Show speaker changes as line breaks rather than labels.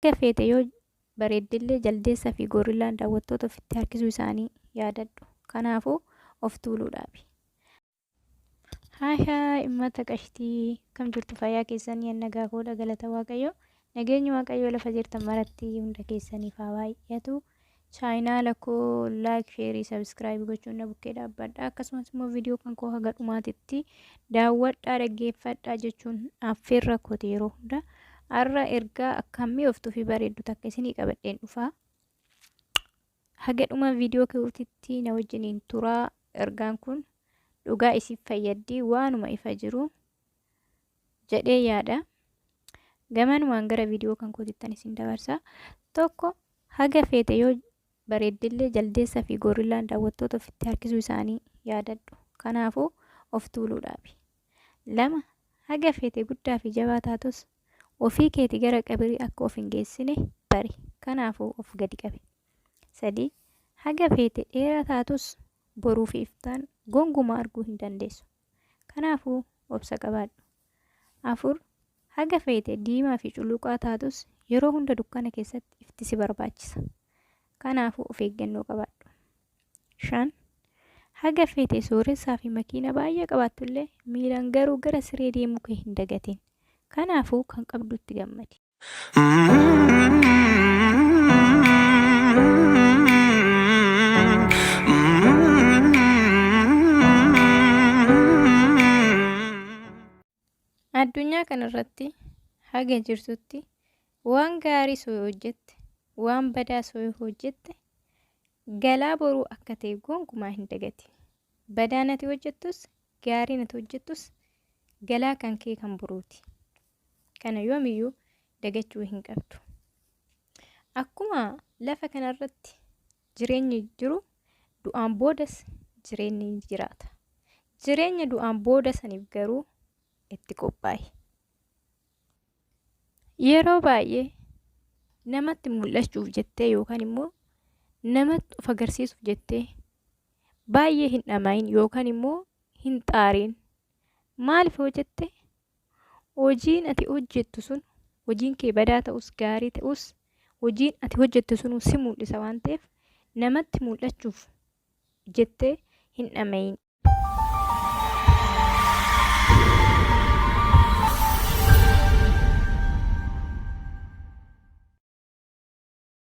Feete yoo bareeddillee jaldeessaa fi gorillaan daawwattoota ofitti harkisuu isaanii yaadadhu. Kanaafuu of tuuluudhaafi. Haashaa uummata qashtii kam jirtu fayyaa keessanii nagaa koodha galata Waaqayyoo. Nageenyi Waaqayyoo lafa jirtan maratti hunda keessaniif haa baay'atu. Chaayinaala koo laayik, sheerii, sabskiraayib gochuun na bukkee dhaabbadha. Akkasumas immoo viidiyoo kan koo haga dhumaatitti daawwadhaa dhaggeeffadhaa jechuun affeerra kooti yeroo hunda. Har'a ergaa akkamii oftuu fi bareeddu takka isinii qabadheen dhufaa. Haga dhuma viidiyoo kootitti na wajjiniin turaa. Ergaan kun dhugaa isiif fayyaddi waanuma ifa jiru jedhee yaada. Gamanumaan gara viidiyoo kan kootittan isin dabarsa. Tokko haga feete yoo bareeddillee jaldeessaa fi gorillaan daawwattoota ofitti harkisuu isaanii yaadadhu. Kanaafuu of tuuluudhaafi. 2 haga feete guddaa fi jabaa taatus ofii keetii gara qabrii akka of hin geessine bari. Kanaafuu of gadi qabi. 3 haga feete dheeraa taatus boruu fi iftaan gonkumaa arguu hin dandeessu. Kanaafuu obsa qabaadhu. 4 haga feete diimaa fi culluqaa taatus yeroo hunda dukkana keessatti ifti si barbaachisa. Kanaafuu of eeggannoo qabaadhu. 5 haga feete sooressaa fi makiina baay'ee qabaattullee miilaan garuu gara siree deemuu kee hin dagatin. Kanaafuu kan qabdutti gammadi. Addunyaa kanarratti haga jirtutti waan gaarii soo hojjette, waan badaa soo hojjette galaa boruu akka ta'e gonkumaa hin dagati. Badaan ati hojjettus, gaariin ati hojjettus galaa kan kee kan boruuti. Kana yoomiyyuu dagachuu hin qabdu. Akkuma lafa kanarratti jireenyi jiru du'aan boodas jireenyi jiraata. Jireenya du'aan booda saniif garuu itti qophaa'i. Yeroo baay'ee namatti mul'achuuf jettee yookaan immoo namatti of agarsiisuuf jettee baay'ee hin dhamaa'in yookaan immoo hin xaarin. Maaliif hojjette? Hojiin ati hojjettu sun hojiin kee badaa ta'us gaarii ta'us hojiin ati hojjettu sun si mul'isa waan ta'eef namatti mul'achuuf jettee hin dhamaa'in.